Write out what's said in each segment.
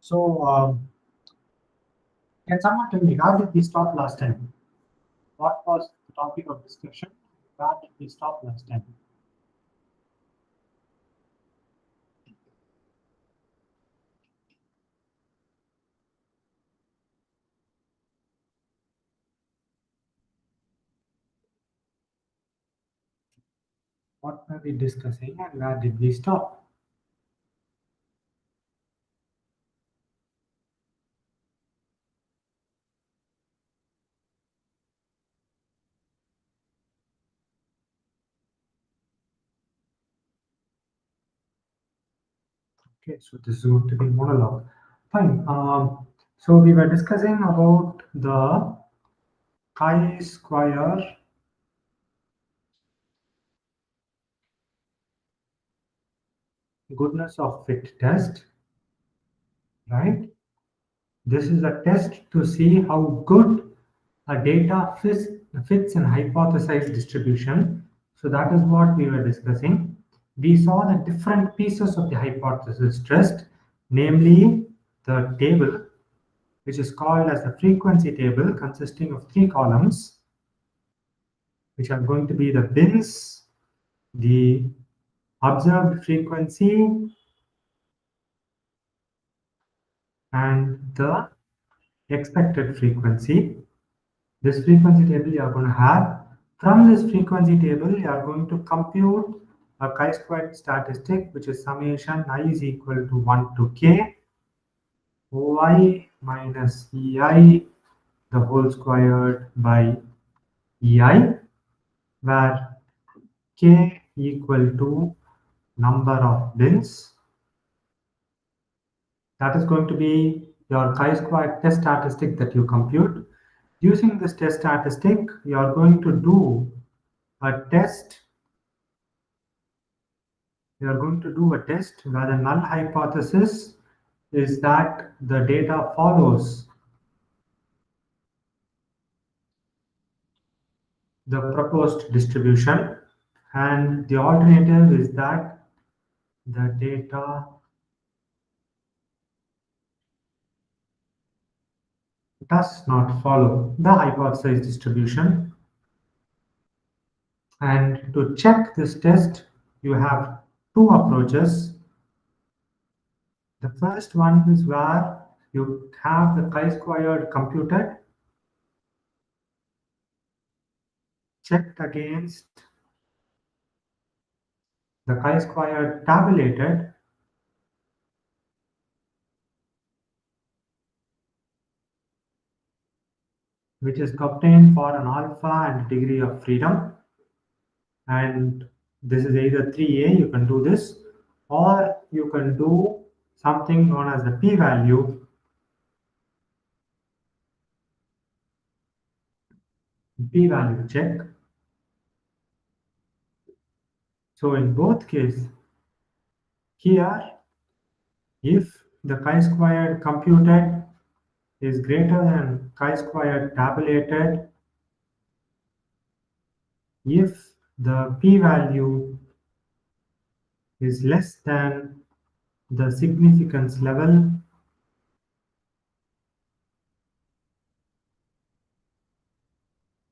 So, can someone tell me where did we stop last time? What was the topic of discussion? Where did we stop last time? What were we discussing and where did we stop? Okay, so this is going to be monologue. Fine. So we were discussing about the chi-square goodness of fit test, right? This is a test to see how good a data fits in hypothesized distribution. So that is what we were discussing. We saw the different pieces of the hypothesis test, namely the table, which is called as the frequency table, consisting of 3 columns, which are going to be the bins, the observed frequency, and the expected frequency. This frequency table you are going to have. From this frequency table, you are going to compute a chi-squared statistic, which is summation I is equal to 1 to k OI minus EI the whole squared by EI, where k equal to number of bins. That is going to be your chi-squared test statistic that you compute. Using this test statistic, you are going to do a test. We are going to do a test where the null hypothesis is that the data follows the proposed distribution, and the alternative is that the data does not follow the hypothesized distribution. And to check this test, you have 2 approaches. The first one is where you have the chi-squared computed, checked against the chi-squared tabulated, which is obtained for an alpha and degree of freedom. And this is either 3a, you can do this, or you can do something known as the p-value. P-value check. So in both cases, here, if the chi-squared computed is greater than chi-squared tabulated, if the p-value is less than the significance level,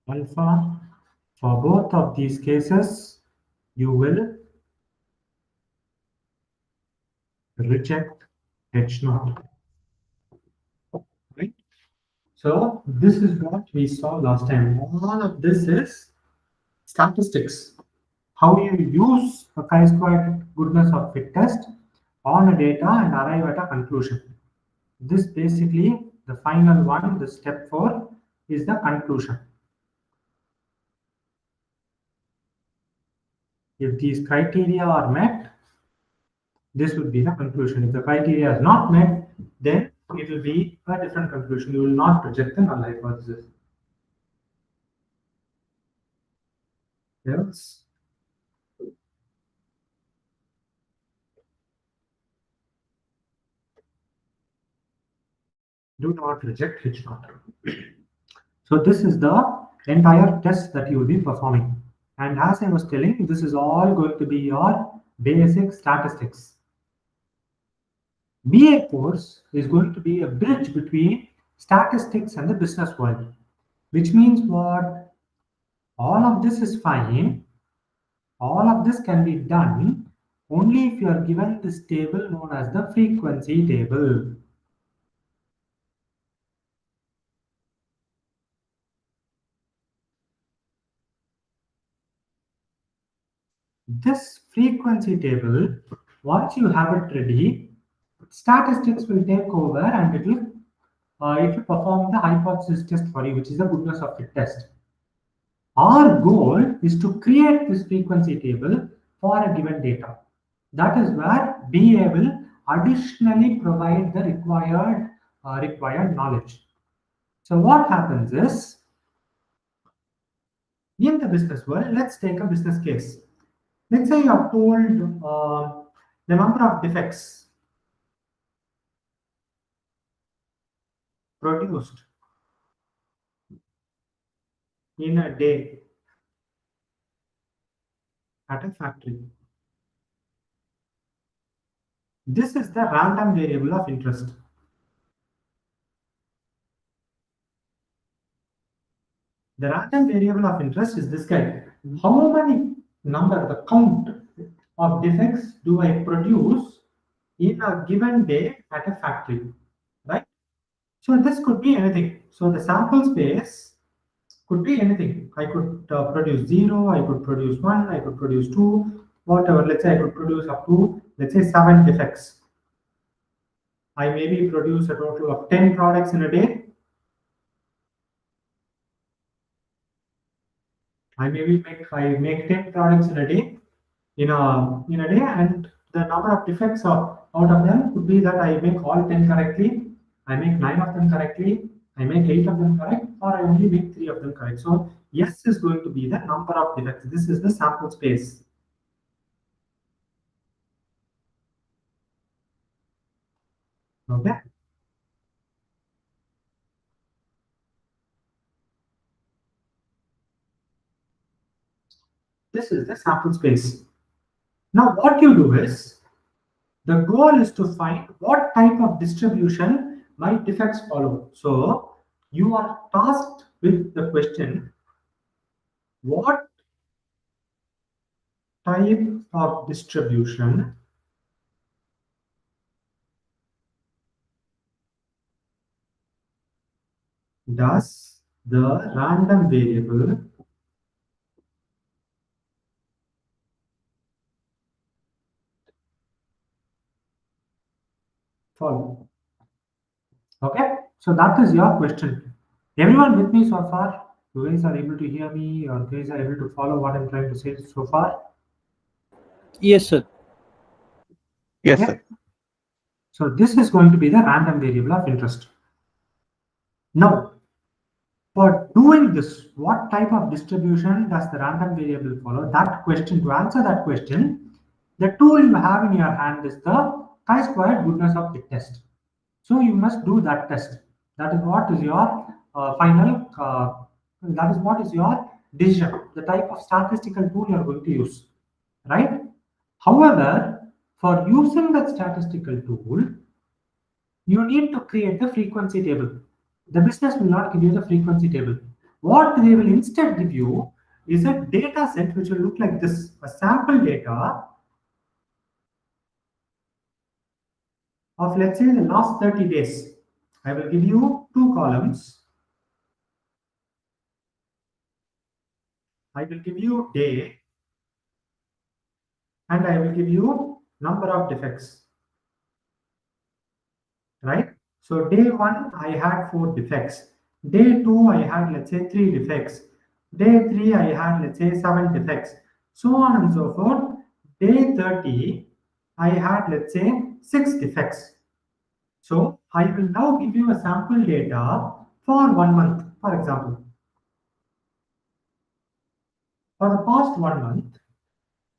alpha, for both of these cases, you will reject H0. Right? So this is what we saw last time. All of this is statistics. How you use a chi-squared goodness of fit test on a data and arrive at a conclusion. This basically, the final one, the step 4, is the conclusion. If these criteria are met, this would be the conclusion. If the criteria is not met, then it will be a different conclusion. You will not reject the null hypothesis. Else, do not reject H0. So this is the entire test that you will be performing. And as I was telling, this is all going to be your basic statistics. BA course is going to be a bridge between statistics and the business world, which means what? All of this is fine. All of this can be done only if you are given this table known as the frequency table. This frequency table, once you have it ready, statistics will take over and it will perform the hypothesis test for you, which is the goodness of fit test. Our goal is to create this frequency table for a given data. That is where BA will additionally provide the required knowledge. So what happens is, in the business world, let's take a business case. Let's say you are told the number of defects produced in a day at a factory. This is the random variable of interest. The random variable of interest is this guy. How many the count of defects do I produce in a given day at a factory, right? So this could be anything. So the sample space could be anything. I could produce 0, I could produce 1, I could produce 2, whatever. Let's say I could produce up to, let's say, 7 defects. I maybe produce a total of 10 products in a day. I make 10 products in a day, in a day, and the number of defects out of them could be that I make all 10 correctly, I make 9 of them correctly, I make 8 of them correct, or I only make 3 of them correct. So S is going to be the number of defects. This is the sample space. Okay. This is the sample space. Now what you do is, the goal is to find what type of distribution my defects follow. So you are tasked with the question, what type of distribution does the random variable follow? Okay, so that is your question. Everyone with me so far? You guys are able to hear me, or you guys are able to follow what I'm trying to say so far? Yes, sir. Yes, okay. sir. So this is going to be the random variable of interest. Now, for doing this, what type of distribution does the random variable follow? That question, to answer that question, the tool you have in your hand is the chi-squared goodness of fit test. So you must do that test. That is what is your that is what is your decision, the type of statistical tool you are going to use, right? However, for using that statistical tool, you need to create the frequency table. The business will not give you the frequency table. What they will instead give you is a data set which will look like this, a sample data of, let's say, the last 30 days. I will give you 2 columns. I will give you day, and I will give you number of defects, right? So day 1, I had 4 defects. Day 2, I had, let's say, 3 defects. Day 3, I had, let's say, 7 defects. So on and so forth. Day 30, I had, let's say, 6 defects. So I will now give you a sample data for 1 month, for example. For the past 1 month,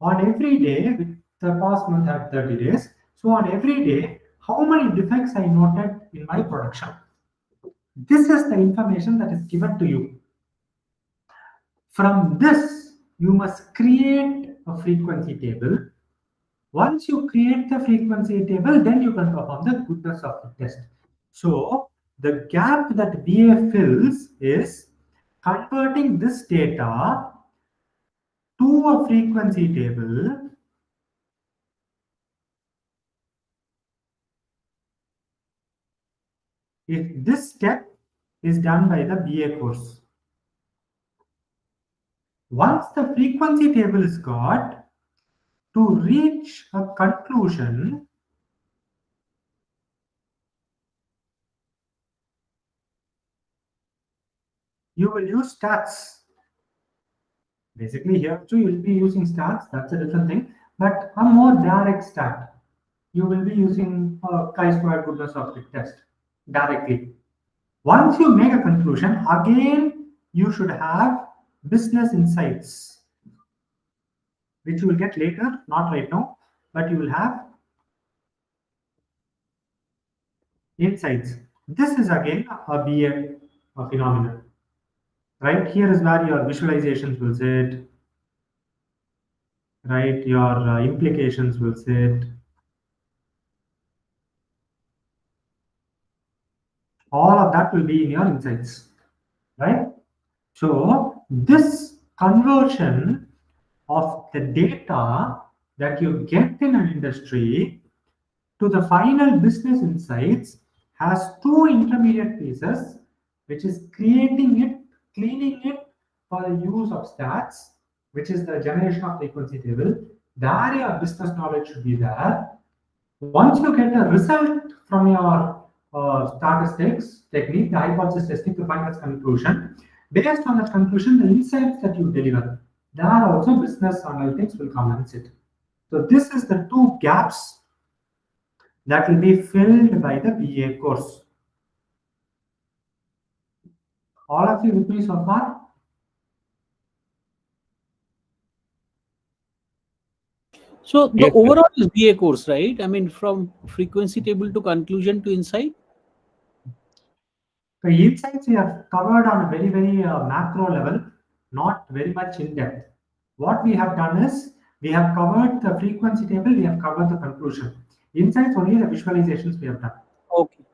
on every day, with the past month had 30 days. So on every day, how many defects I noted in my production? This is the information that is given to you. From this, you must create a frequency table. Once you create the frequency table, then you can perform the goodness of the test. So the gap that BA fills is converting this data to a frequency table if this step is done by the BA course. Once the frequency table is got, to reach a conclusion, you will use stats. Basically, here too, you will be using stats. That's a different thing. But a more direct stat, you will be using a chi-square goodness of fit test directly. Once you make a conclusion, again, you should have business insights, which you will get later, not right now, but you will have insights. This is again a BA phenomenon. Right here is where your visualizations will sit, right? Your implications will sit. All of that will be in your insights, right? So this conversion of the data that you get in an industry to the final business insights has two intermediate pieces, which is creating it, cleaning it for the use of stats, which is the generation of frequency table. There your business knowledge should be there. Once you get a result from your statistics technique, the hypothesis testing to find its conclusion, based on that conclusion, the insights that you deliver, there also business analytics will come and sit. So this is the two gaps that will be filled by the BA course. All of you with me so far? So the Yes, sir. overall is BA course, right? I mean, from frequency table to conclusion to insight. The insights we have covered on a very, very macro level, not very much in depth. What we have done is we have covered the frequency table, we have covered the conclusion. Insights only the visualizations we have done. Okay.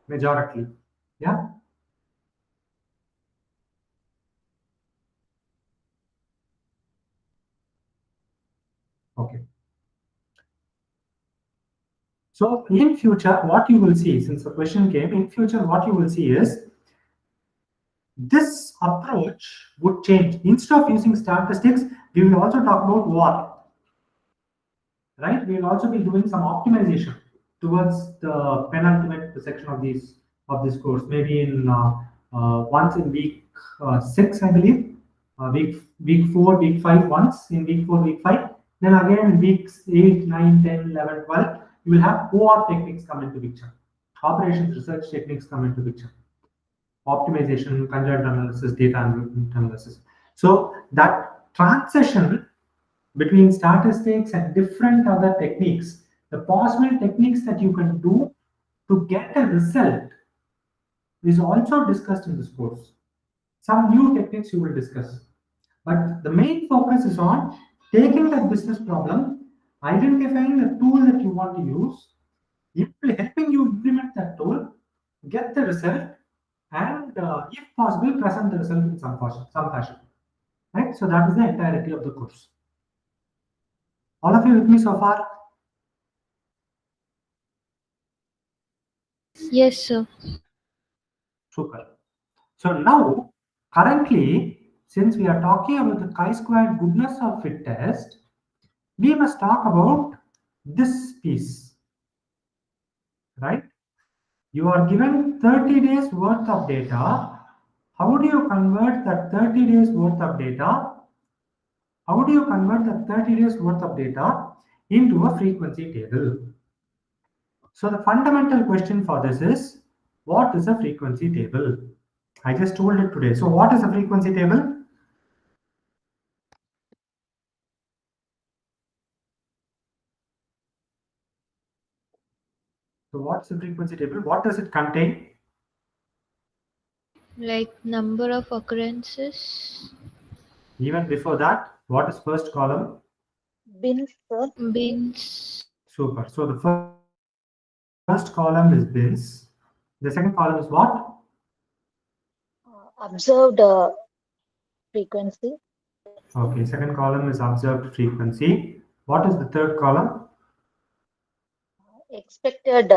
Majority. Yeah. Okay. So in future, what you will see, since the question came, in future, what you will see is this approach would change. Instead of using statistics, we will also talk about what, right? We will also be doing some optimization towards the penultimate section of this course. Maybe in once in week 6, I believe. Week 4, week 5 once in week 4, week 5. Then again in weeks 8, 9, 10, 11, 12, you will have OR techniques come into picture. Operations research techniques come into picture. Optimization, conjoint analysis, data analysis. So that transition between statistics and different other techniques, the possible techniques that you can do to get a result is also discussed in this course. Some new techniques you will discuss. But the main focus is on taking that business problem, identifying the tool that you want to use, helping you implement that tool, get the result, and if possible, present the result in some fashion. Right? So that is the entirety of the course. All of you with me so far? Yes, sir. Super. So now, currently, since we are talking about the chi-square goodness of fit test, we must talk about this piece, right? You are given 30 days worth of data. How do you convert that 30 days worth of data? How do you convert the 30 days worth of data into a frequency table? So the fundamental question for this is, what is a frequency table? I just told it today. So what is a frequency table? So what's the frequency table? What does it contain? Like number of occurrences. Even before that, what is first column? Bins, sir. Bins. Super. So the first column is bins. The second column is what? Observed frequency. Okay, second column is observed frequency. What is the third column? Expected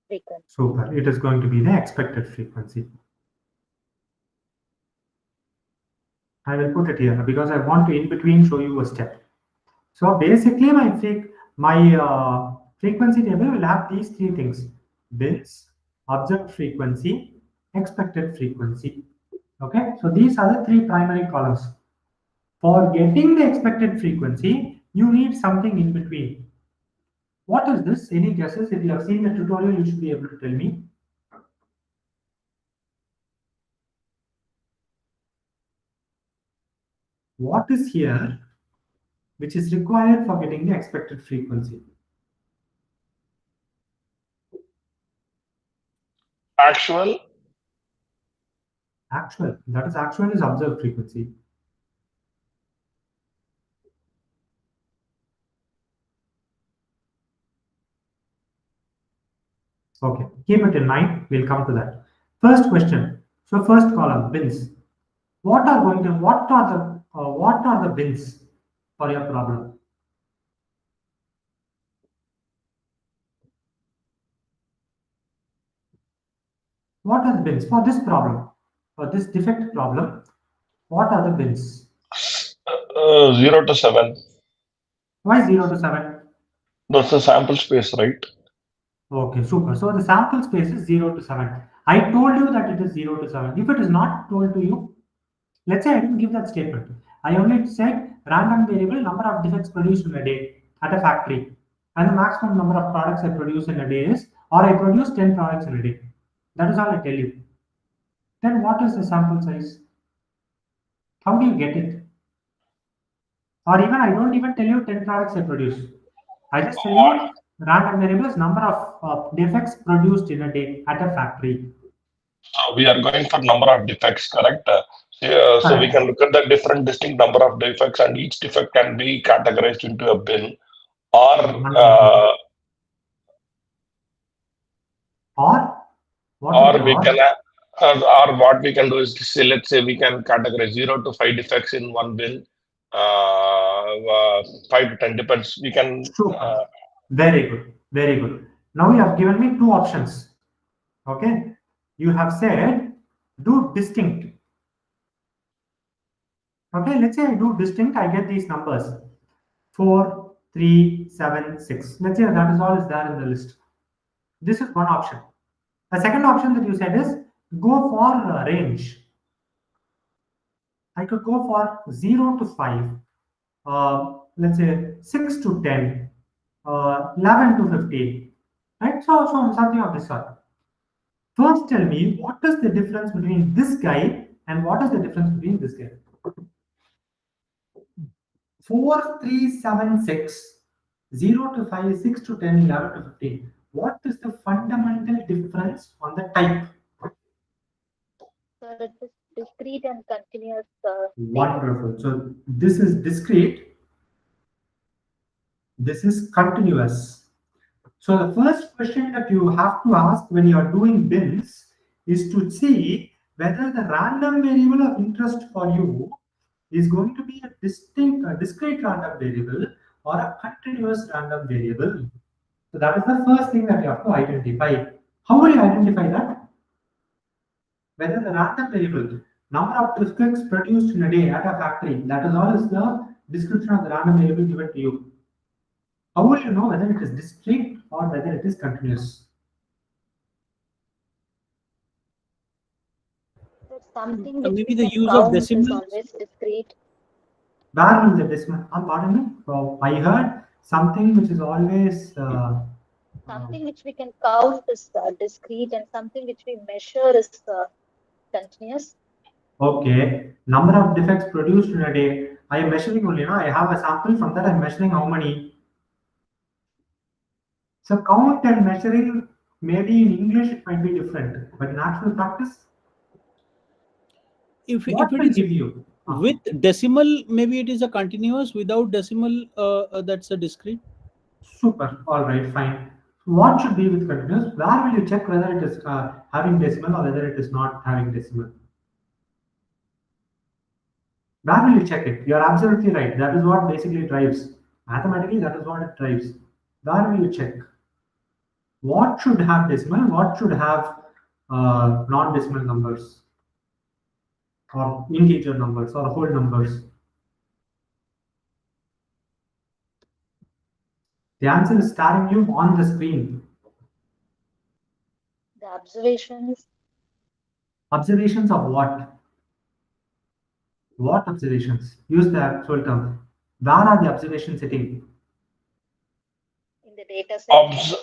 frequency. Super. It is going to be the expected frequency. I will put it here because I want to in between show you a step. So basically my frequency table will have these three things: bins, observed frequency, expected frequency. Okay, so these are the three primary columns. For getting the expected frequency, you need something in between. What is this? Any guesses? If you have seen the tutorial, you should be able to tell me. What is here which is required for getting the expected frequency? Actual. Actual. That is actual is observed frequency. Okay, keep it in mind. We'll come to that. First question. So first column, bins. What are the bins for your problem? What are the bins for this problem? For this defect problem, what are the bins? 0 to 7. Why 0 to 7? That's the sample space, right? Okay, super. So the sample space is 0 to 7. I told you that it is 0 to 7. If it is not told to you, let's say I didn't give that statement. I only said random variable number of defects produced in a day at a factory. And the maximum number of products I produce in a day is, or I produce 10 products in a day. That is all I tell you. Then what is the sample size? How do you get it? Or even I don't even tell you 10 products I produce. I just tell you random variables number of defects produced in a day at a factory. So we are going for number of defects, correct? So we can look at the different distinct number of defects, and each defect can be categorized into a bin, or we can, or what we can do is to say, let's say we can categorize 0 to 5 defects in one bin, 5 to 10 depends. We can. Very good, very good. Now you have given me two options. Okay, you have said do distinct. Okay, let's say I do distinct, I get these numbers 4, 3, 7, 6. Let's say that is all is there in the list. This is one option. The second option that you said is go for range. I could go for 0 to 5, let's say 6 to 10, 11 to 15, right? So something of this sort. First, tell me what is the difference between this guy and what is the difference between this guy? 4, 3, 7, 6, 0 to 5, 6 to 10, 11 to 15. What is the fundamental difference on the type? So it is discrete and continuous. Wonderful. So this is discrete. This is continuous. So the first question that you have to ask when you are doing bins is to see whether the random variable of interest for you is going to be a discrete random variable or a continuous random variable. So that is the first thing that you have to identify. How will you identify that? Whether the random variable, number of defects produced in a day at a factory, that is all is the description of the random variable given to you. How will you know whether it is discrete or whether it is continuous? Something which maybe we the can use of count is decimals. always discrete. Where will the decimal? Pardon me. So I heard something which is always something which we can count is discrete, and something which we measure is continuous. Okay. Number of defects produced in a day. I am measuring only. I have a sample from that. I am measuring how many. So count and measuring, maybe in English it might be different, but in actual practice, If what it will is give you? With decimal, maybe it is a continuous. Without decimal, that's a discrete. Super. All right, fine. What should be with continuous? Where will you check whether it is having decimal or whether it is not having decimal? Where will you check it? You are absolutely right. That is what basically drives. Mathematically, that is what it drives. Where will you check? What should have decimal? What should have non-decimal numbers? Or integer numbers or whole numbers? The answer is staring you on the screen. The observations. Observations of what? What observations? Use the actual term. Where are the observations sitting? In the data set.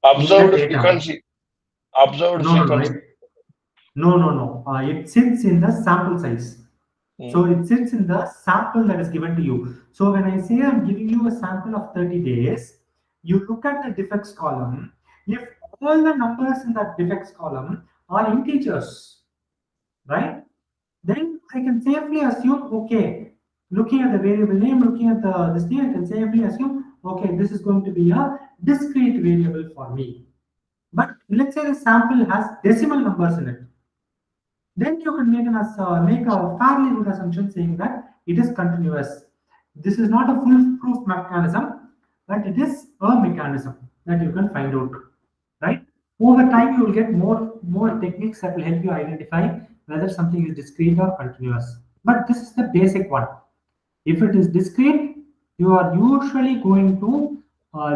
Observed data. frequency. Observed frequency. No. It sits in the sample size. So it sits in the sample that is given to you. So when I say I'm giving you a sample of 30 days, you look at the defects column. If all the numbers in that defects column are integers, right? Then I can safely assume, okay, looking at the variable name, looking at this thing, I can safely assume, okay, this is going to be a discrete variable for me. But let's say the sample has decimal numbers in it. Then you can make a fairly good assumption saying that it is continuous. This is not a foolproof mechanism, but it is a mechanism that you can find out, right? Over time, you will get more techniques that will help you identify whether something is discrete or continuous. But this is the basic one. If it is discrete, you are usually going to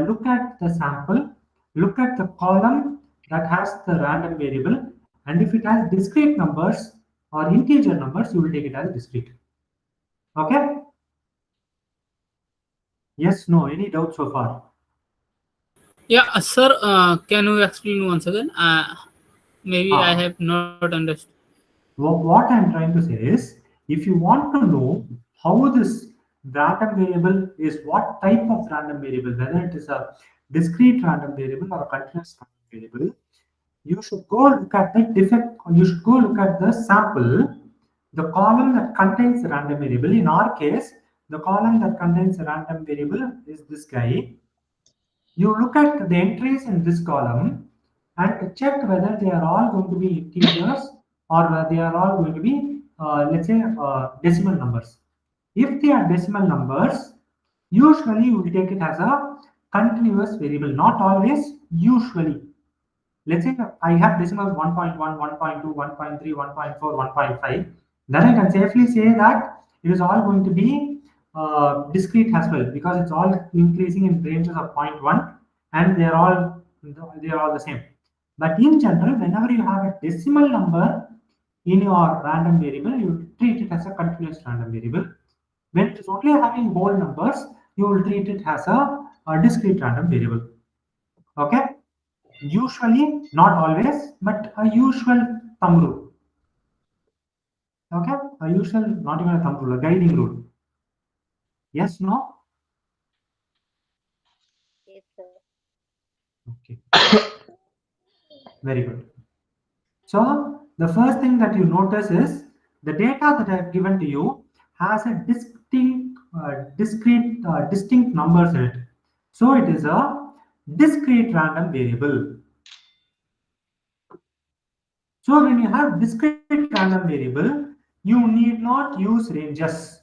look at the sample, look at the column that has the random variable, and if it has discrete numbers or integer numbers, you will take it as discrete. Okay? Yes, no, any doubt so far? Yeah, sir, can you explain once again? Maybe I have not understood. What I'm trying to say is, if you want to know how this random variable is, what type of random variable, whether it is a discrete random variable or a continuous random variable, you should go look at the defect, or you should go look at the sample, the column that contains the random variable. In our case, the column that contains the random variable is this guy. You look at the entries in this column and check whether they are all going to be integers or they are all going to be, let's say, decimal numbers. If they are decimal numbers, usually you will take it as a continuous variable, not always, usually. Let's say I have decimals 1.1, 1.2, 1.3, 1.4, 1.5. Then I can safely say that it is all going to be discrete as well, because it's all increasing in ranges of 0.1 and they are all the same. But in general, whenever you have a decimal number in your random variable, you treat it as a continuous random variable. When it is only having whole numbers, you will treat it as a discrete random variable. Okay? Usually, not always, but a usual thumb rule. Okay? A usual, not even a thumb rule, a guiding rule. Yes, no? Yes, sir. Okay. Very good. So, the first thing that you notice is the data that I have given to you has a distinct numbers in it. So, it is a discrete random variable. So, when you have discrete random variable, you need not use ranges.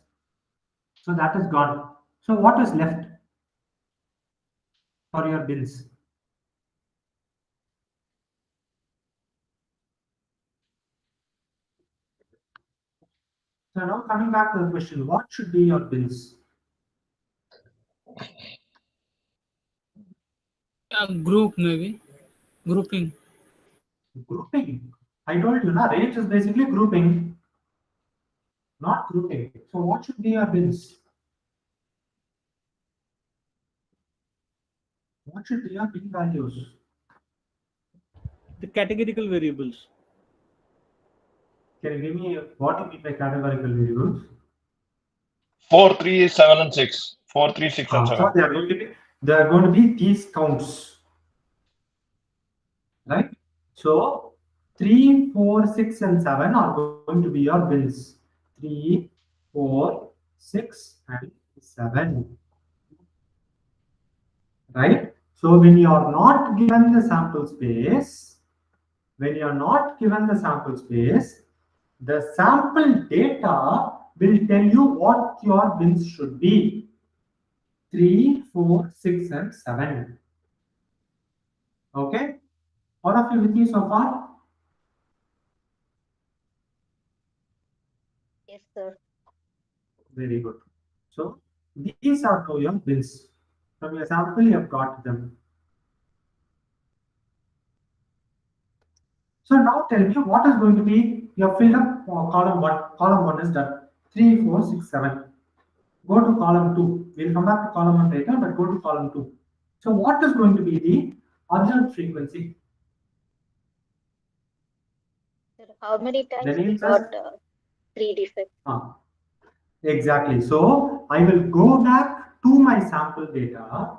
So, that is gone. So, what is left for your bins? So, now coming back to the question, what should be your bins? Group, maybe. Grouping. Grouping. I told you, na, range is basically grouping, not grouping. So, what should be your bins? What should be your bin values? The categorical variables. Can you give me what you mean by categorical variables? 4, 3, 7, and 6. 4, 3, 6, and 7. So they are going to be these counts, right? So 3, 4, 6, and 7 are going to be your bins. 3, 4, 6, and 7. Right? So when you are not given the sample space, the sample data will tell you what your bins should be. 3, 4, 6, and 7. Okay? All of you with me so far? Yes, sir. Very good. So these are two your bins. From your sample, you have got them. So now tell me what is going to be your filled up column 1. Column 1 is done. 3, 4, 6, 7. Go to column 2. We'll come back to column 1 later, but go to column 2. So what is going to be the observed frequency? Sir, how many times The we name got says 3 defects? exactly. So I will go back to my sample data,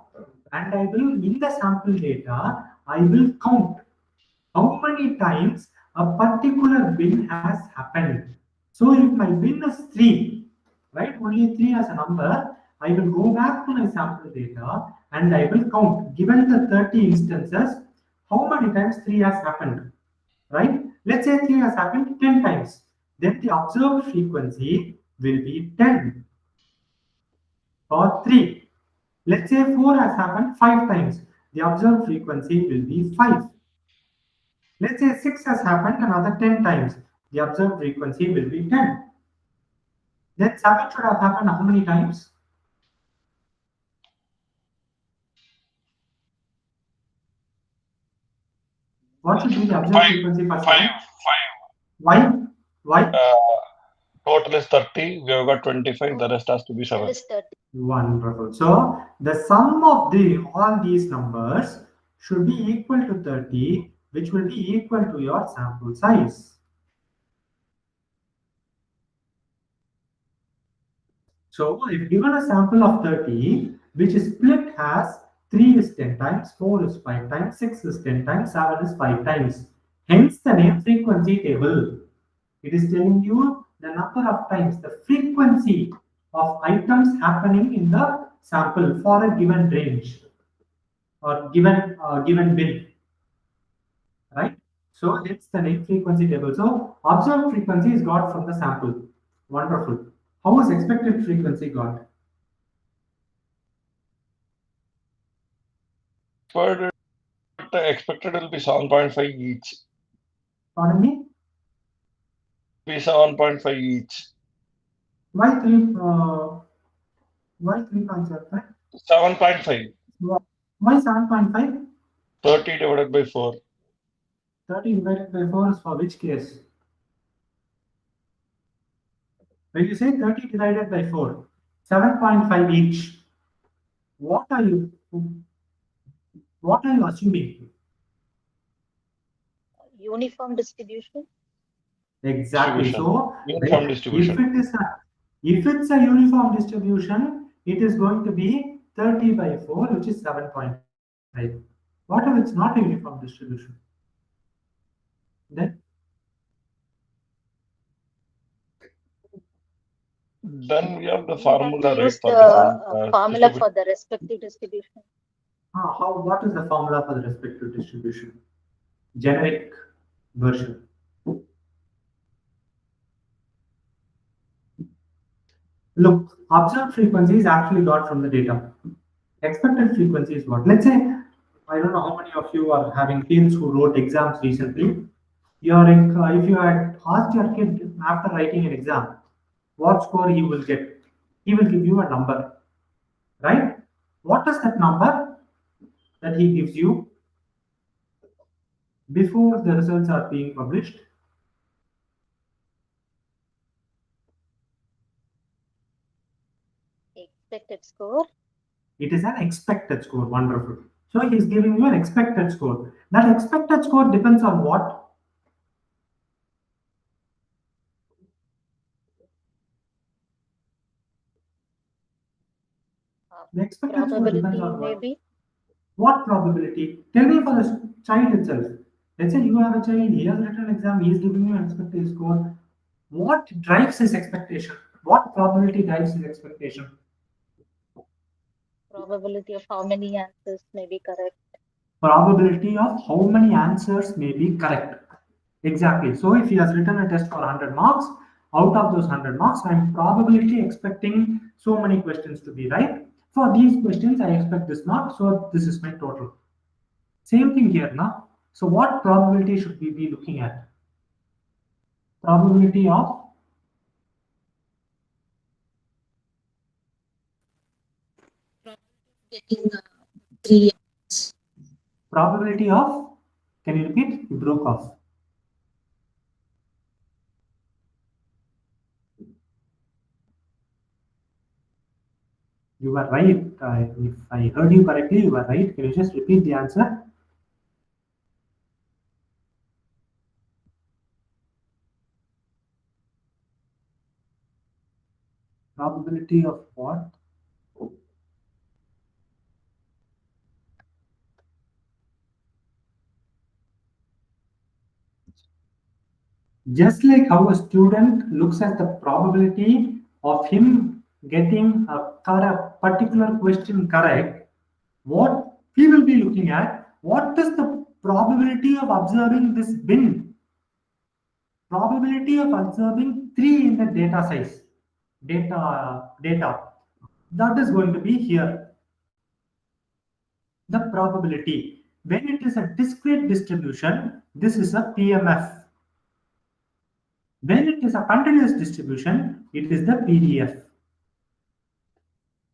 and I will, in the sample data, I will count how many times a particular bin has happened. So if my bin is 3, right, only 3 as a number, I will go back to my sample data and I will count, given the 30 instances, how many times 3 has happened, right? Let's say 3 has happened 10 times. Then the observed frequency will be 10 or 3. Let's say 4 has happened 5 times. The observed frequency will be 5. Let's say 6 has happened another 10 times. The observed frequency will be 10. Then 7 should have happened how many times? What should be the observed frequency for 7? 5. Why? Total is 30. We have got 25. The rest has to be 7. That is 30. Wonderful. So the sum of all these numbers should be equal to 30, which will be equal to your sample size. So if given a sample of 30, which is split as 3 is 10 times, 4 is 5 times, 6 is 10 times, 7 is 5 times. Hence the name frequency table. It is telling you the number of times, the frequency of items happening in the sample for a given range or given bin, right? So it's the name frequency table. So observed frequency is got from the sample. Wonderful. How is expected frequency got? For the expected will be 7.5 each. Pardon me? Be 7.5 each. Why 3.75? 7.5. Why 7.5? 30 divided by 4. 30 divided by 4 is for which case? When you say 30 divided by 4, 7.5 each, what are you assuming? Uniform distribution? Exactly. So Uniform distribution. if it's a uniform distribution, it is going to be 30 by 4, which is 7.5. What if it's not a uniform distribution? Then we have the We formula, have to right? use For the formula distribution. for the respective distribution. what is the formula for the respective distribution? Generic version. Look, observed frequency is actually got from the data. Expected frequency is what? Let's say, I don't know how many of you are having kids who wrote exams recently. If you had asked your kid after writing an exam, what score he will get, he will give you a number, right? What is that number that he gives you before the results are being published? Expected score. It is an expected score. Wonderful. So he is giving you an expected score. That expected score depends on what? The expected score depends on what? Maybe. What probability? Tell me for the child itself. Let's say you have a child, he has written an exam, he is giving you an expected score. What drives his expectation? What probability drives his expectation? Probability of how many answers may be correct. Probability of how many answers may be correct. Exactly. So if he has written a test for 100 marks, out of those 100 marks, I'm probability expecting so many questions to be right. For these questions, I expect this mark, so this is my total. Same thing here now. So what probability should we be looking at? Probability of getting 3. probability of, can you repeat? You broke off. You were right. If I heard you correctly, you were right. Can you just repeat the answer? Probability of what? Just like how a student looks at the probability of him getting a particular question correct, what he will be looking at, what is the probability of observing this bin? Probability of observing 3 in the data size. Data. That is going to be here. The probability. When it is a discrete distribution, this is a PMF. When it is a continuous distribution, it is the PDF.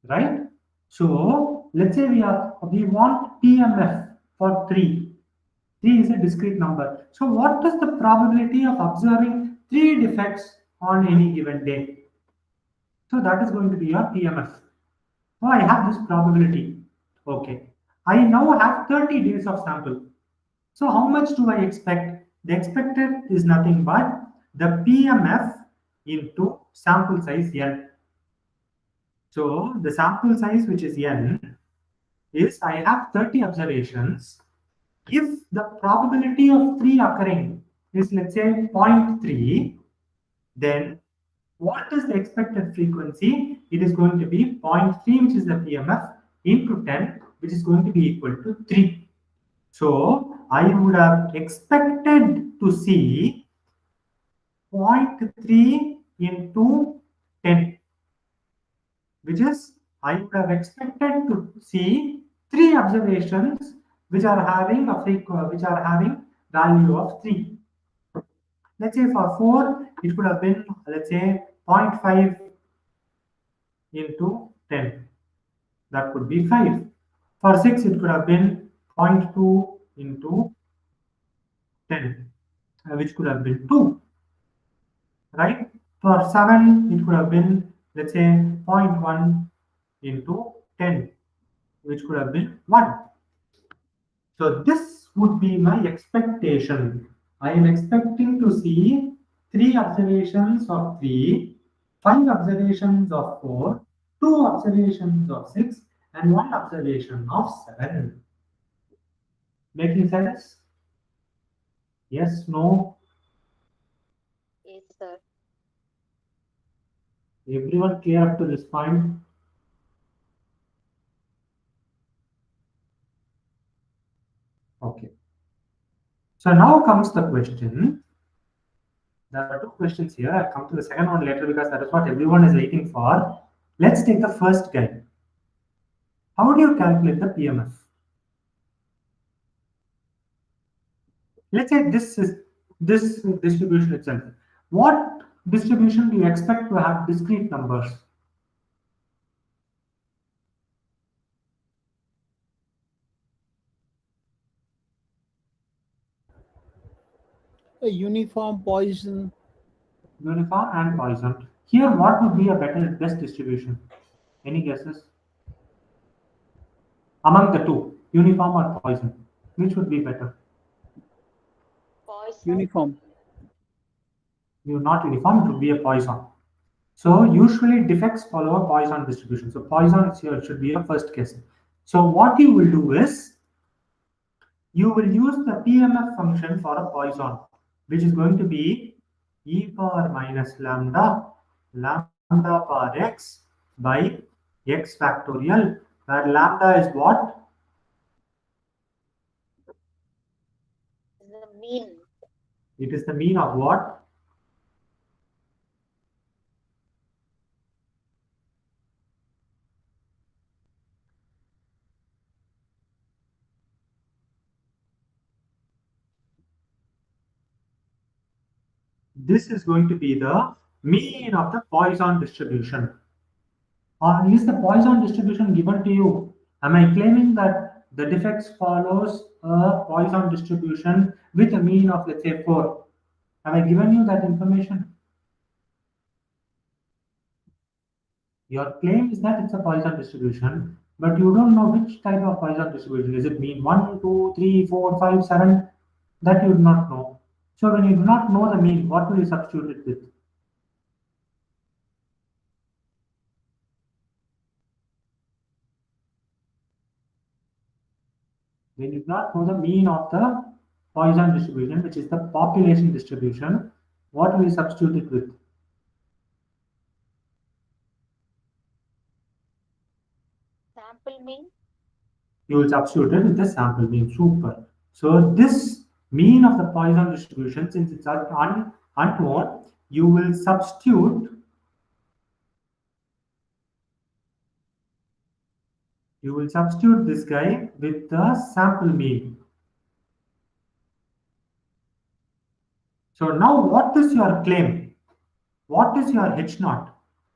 Right? So let's say we want PMF for 3. 3 is a discrete number. So what is the probability of observing 3 defects on any given day? So that is going to be your PMF. So I have this probability. Okay. I now have 30 days of sample. So how much do I expect? The expected is nothing but the PMF into sample size n. So the sample size, which is n, is I have 30 observations. If the probability of 3 occurring is, let's say, 0.3, then what is the expected frequency? It is going to be 0.3, which is the PMF, into 10, which is going to be equal to 3. So I would have expected to see 0.3 into 10, which is I would have expected to see 3 observations which are having value of 3. Let's say for 4, it could have been, let's say, 0.5 into 10. That could be 5. For 6, it could have been 0.2 into 10, which could have been 2. Right? For 7, it could have been, let's say, 0.1 into 10, which could have been 1. So this would be my expectation. I am expecting to see 3 observations of 3, 5 observations of 4, 2 observations of 6, and 1 observation of 7. Making sense? Yes, no? Yes, sir. Everyone clear up to this point? Okay. So now comes the question. There are 2 questions here. I'll come to the second one later because that is what everyone is waiting for. Let's take the first guy. How do you calculate the PMF? Let's say this is this distribution itself. What distribution do you expect to have discrete numbers? A uniform Poisson. Uniform and Poisson. Here, what would be a best distribution? Any guesses? Among the 2, uniform or Poisson, which would be better? Poisson. Uniform. Not uniform, it would be a Poisson. So usually defects follow a Poisson distribution. So Poisson here should be a first guess. So what you will do is you will use the PMF function for a Poisson, which is going to be e power minus lambda. Lambda lambda power x by x factorial, where lambda is what? The mean. It is the mean of what? This is going to be the mean of the Poisson distribution. Or is the Poisson distribution given to you? Am I claiming that the defects follows a Poisson distribution with a mean of, let's say, 4? Have I given you that information? Your claim is that it's a Poisson distribution, but you don't know which type of Poisson distribution. Is it mean 1, 2, 3, 4, 5, 7? That you do not know. So when you do not know the mean, what will you substitute it with? When you do not know the mean of the Poisson distribution, which is the population distribution, what will you substitute it with? Sample mean. You will substitute it with the sample mean. Super. So this mean of the Poisson distribution, since it's unknown, you will substitute this guy with the sample mean. So now what is your claim? What is your H0?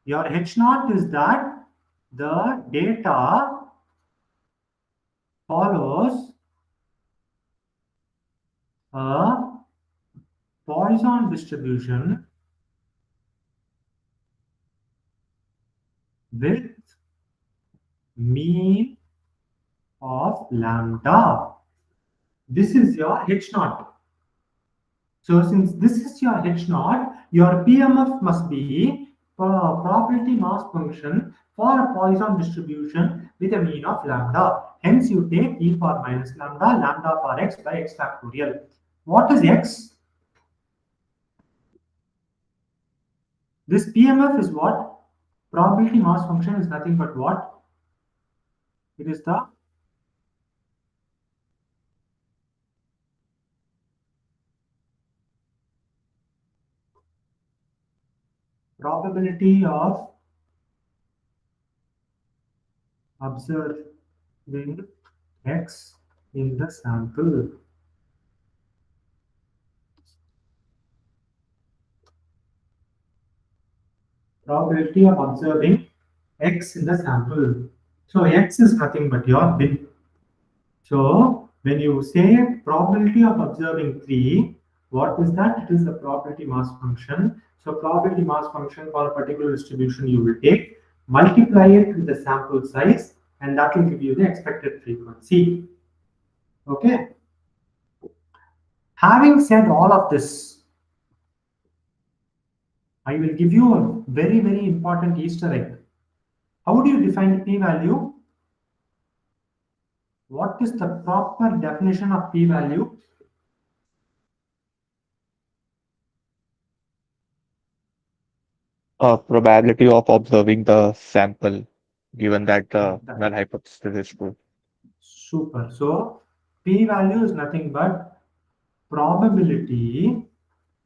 Your H0 is that the data follows a Poisson distribution with mean of lambda. This is your H0. So since this is your H0, your PMF must be probability mass function for a Poisson distribution with a mean of lambda. Hence you take e power minus lambda, lambda power x by x factorial. What is x? This PMF is what? Probability mass function is nothing but what? It is the probability of observing x in the sample. Probability of observing x in the sample. So x is nothing but your bin. So when you say probability of observing 3, what is that? It is the probability mass function. So probability mass function for a particular distribution you will take, multiply it with the sample size, and that will give you the expected frequency. Okay. Having said all of this, I will give you a very, very important Easter egg. How do you define p-value? What is the proper definition of p-value? Probability of observing the sample, given that the null hypothesis is true. Super. So p-value is nothing but probability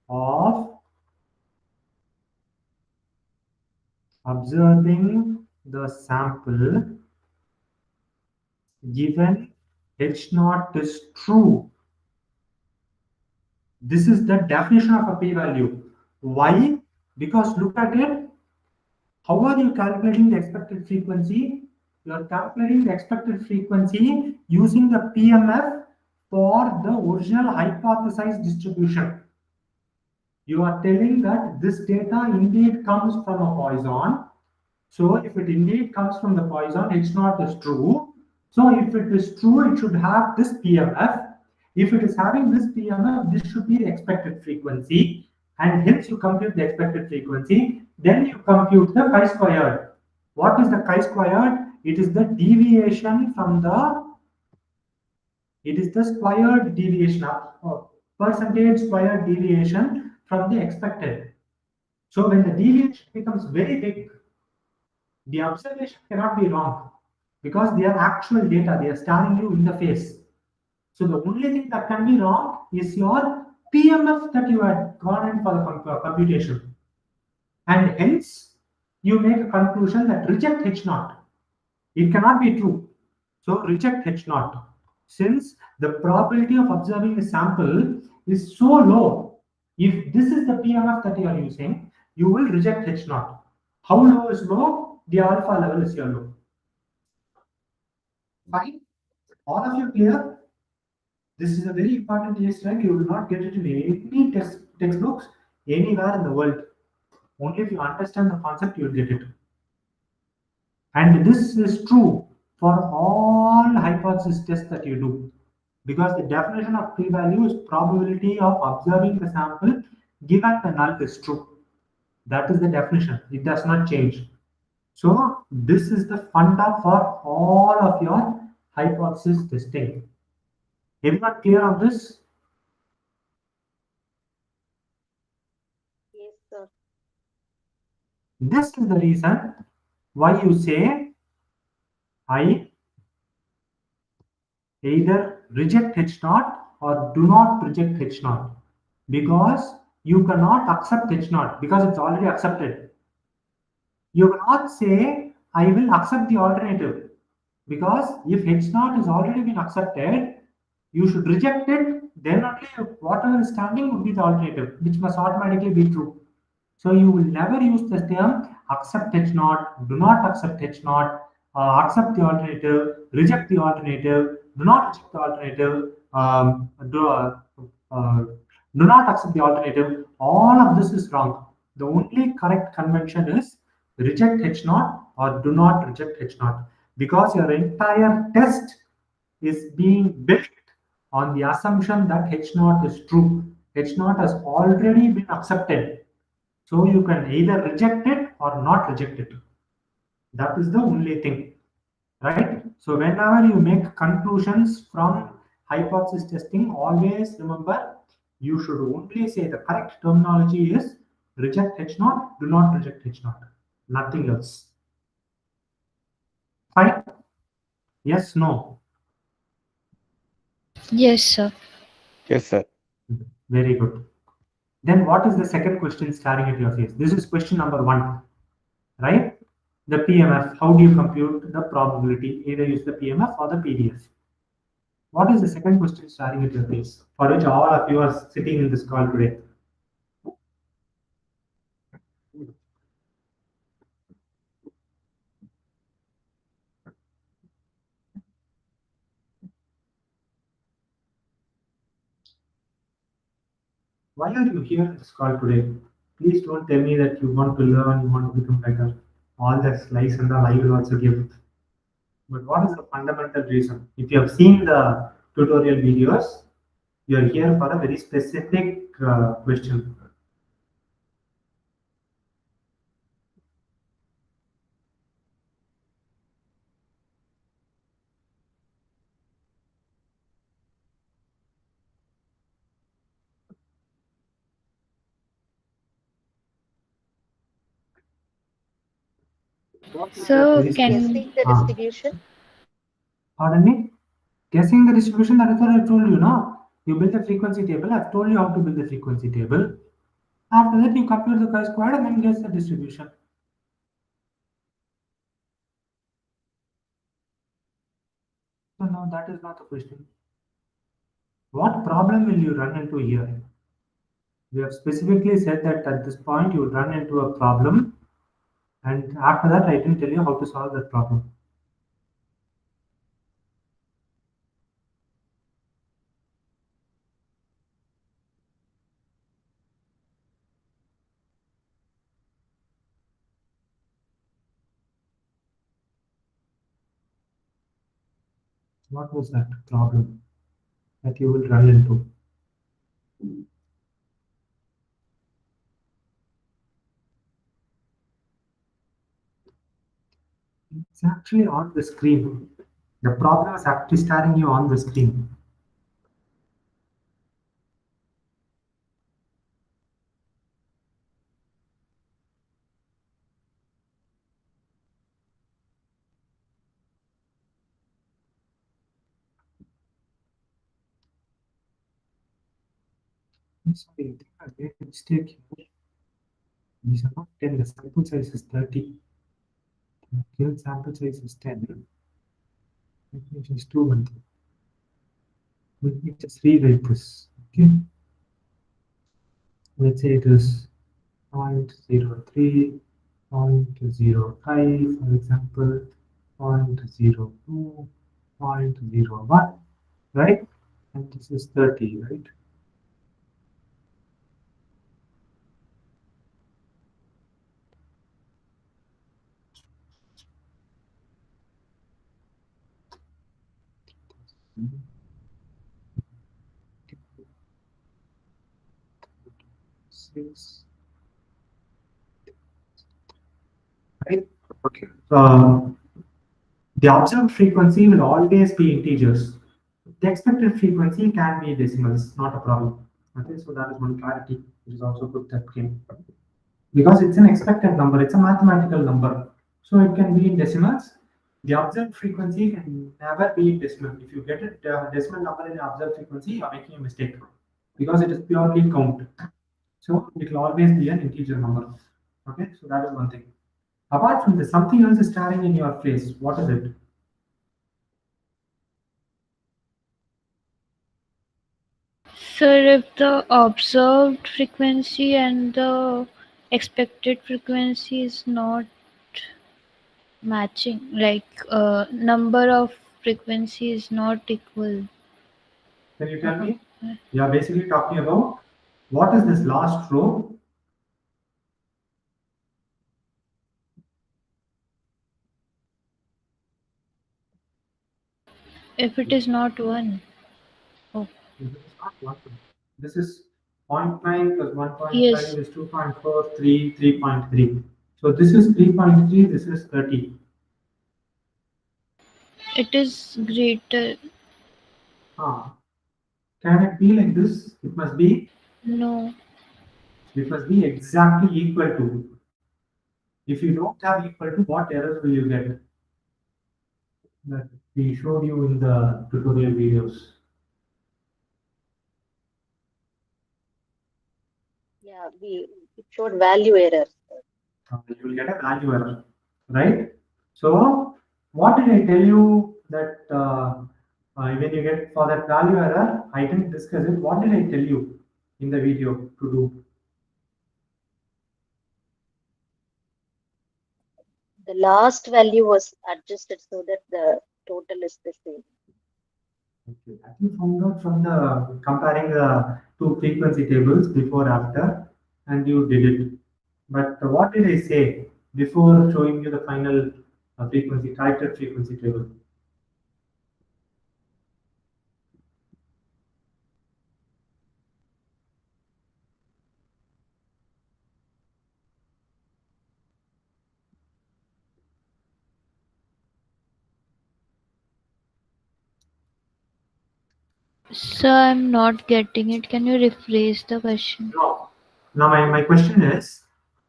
of observing the sample given H0 is true. This is the definition of a p-value. Why? Because look at it. How are you calculating the expected frequency? You are calculating the expected frequency using the PMF for the original hypothesized distribution. You are telling that this data indeed comes from a Poisson. So if it indeed comes from the Poisson, H0 is true. So if it is true, it should have this PMF. If it is having this PMF, this should be the expected frequency. And hence you compute the expected frequency. Then you compute the chi-squared. What is the chi-squared? It is the deviation from the, it is the squared deviation, percentage squared deviation from the expected. So when the deviation becomes very big, the observation cannot be wrong because they are actual data. They are staring you in the face. So the only thing that can be wrong is your PMF that you had gone in for the computation. And hence, you make a conclusion that reject H0. It cannot be true. So reject H0. Since the probability of observing a sample is so low, if this is the PMF that you are using, you will reject H0. How low is low? The alpha level is your low. Fine. All of you clear? This is a very important case, right? You will not get it in any textbooks anywhere in the world. Only if you understand the concept, you will get it. And this is true for all hypothesis tests that you do. Because the definition of p-value is probability of observing the sample given the null is true. That is the definition. It does not change. So this is the funda for all of your hypothesis testing. Everyone clear on this? Yes, sir. This is the reason why you say I either reject H0 or do not reject H0, because you cannot accept H0 because it's already accepted. You cannot say I will accept the alternative, because if H0 is already been accepted, you should reject it, then only whatever is standing would be the alternative, which must automatically be true. So you will never use the term accept H0, do not accept H0, accept the alternative, reject the alternative, do not reject the alternative, do not accept the alternative. All of this is wrong. The only correct convention is reject H0 or do not reject H0, because your entire test is being built on the assumption that H0 is true. H0 has already been accepted. So you can either reject it or not reject it. That is the only thing, right? So whenever you make conclusions from hypothesis testing, always remember you should only say the correct terminology is reject H0, do not reject H0, nothing else. Fine? Yes, no? Yes, sir. Yes, sir. Very good. Then what is the second question staring at your face? This is question number 1, right? The PMF, how do you compute the probability? Either use the PMF or the PDF. What is the second question staring at your face, for which all of you are sitting in this call today? Why are you here in this call today? Please don't tell me that you want to learn, you want to become better. All the slides and all I will also give. But what is the fundamental reason? If you have seen the tutorial videos, you are here for a very specific question. So can Guessing the distribution. Pardon me? Guessing the distribution, that is what I told you, no? You build a frequency table. I've told you how to build the frequency table. After that, you compute the chi-squared and then guess the distribution. So no, that is not the question. What problem will you run into here? We have specifically said that at this point you will run into a problem, and after that I didn't tell you how to solve that problem. What was that problem that you will run into? It's actually on the screen. The problem is actually staring you on the screen. Sorry, I made a mistake here. These are not 10, the sample size is 30. The given sample size is 10. Let me just do one thing. Let me just rewrite this. Okay. Let's say it is 0.03, 0.05, for example, 0.02, 0.01, right? And this is 30, right? Six. Right? Okay. The observed frequency will always be integers. The expected frequency can be decimals, not a problem. Okay, so that is one clarity, which is also good that came. Because it's an expected number, it's a mathematical number. So it can be in decimals. The observed frequency can never be in decimal. If you get a decimal number in the observed frequency, you are making a mistake because it is purely count. So it will always be an integer number. Okay, so that is one thing. Apart from this, something else is staring in your face. What is it? Sir, if the observed frequency and the expected frequency is not matching, like number of frequency is not equal. Can you tell me? You are basically talking about what is this last row? If it is not one. Oh. This is not 1. This is 0.9 plus 1.5 Yes. is 2.4, 3, 3.3. So this is 3.3, this is 30. It is greater. Can it be like this? It must be? No. It must be exactly equal to. If you don't have equal to, what errors will you get? That we showed you in the tutorial videos. Yeah, it showed value error. You will get a value error, right? So what did I tell you that when you get for that value error, I didn't discuss it. What did I tell you in the video to do? The last value was adjusted so that the total is the same. Okay. That you found out from the comparing the two frequency tables before after, and you did it. But what did I say before showing you the final frequency corrected frequency table? Sir, I'm not getting it. Can you rephrase the question? No. Now my question is,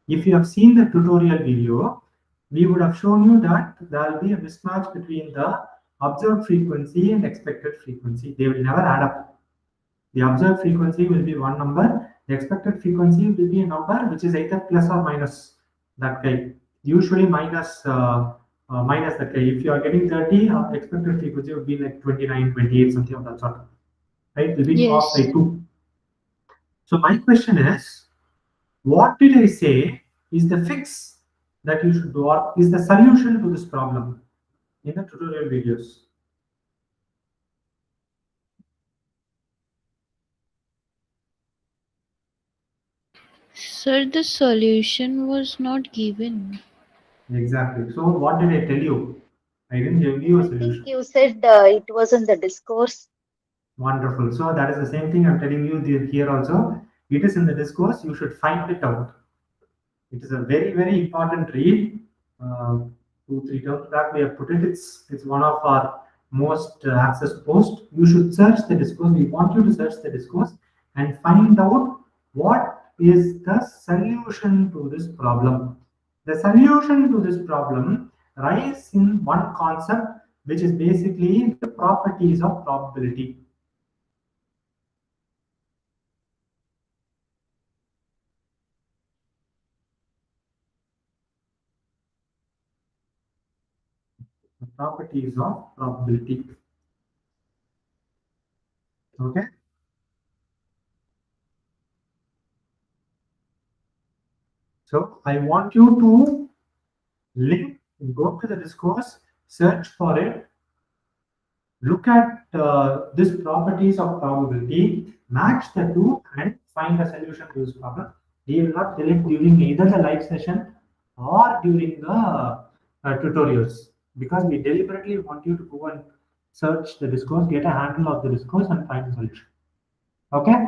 if you have seen the tutorial video, we would have shown you that there will be a mismatch between the observed frequency and expected frequency. They will never add up. The observed frequency will be one number. The expected frequency will be a number which is either plus or minus that guy. Usually minus that guy. If you are getting 30, expected frequency would be like 29, 28, something of that sort. Right? It will be off by 2. So my question is, what did I say is the fix that you should do, or is the solution to this problem in the tutorial videos? Sir, the solution was not given. Exactly. So what did I tell you? I didn't give you a I solution. think you said it was in the discourse. Wonderful. So that is the same thing I'm telling you here also. It is in the discourse. You should find it out. It is a very, very important read. 2-3 terms back we have put it. It's one of our most accessed posts. You should search the discourse. We want you to search the discourse and find out what is the solution to this problem. The solution to this problem lies in one concept, which is basically the properties of probability. The properties of probability. Okay. So I want you to link, go to the discourse, search for it, look at these properties of probability, match the two, and find a solution to this problem. We will not tell it during either the live session or during the tutorials, because we deliberately want you to go and search the discourse, get a handle of the discourse, and find a solution. Okay?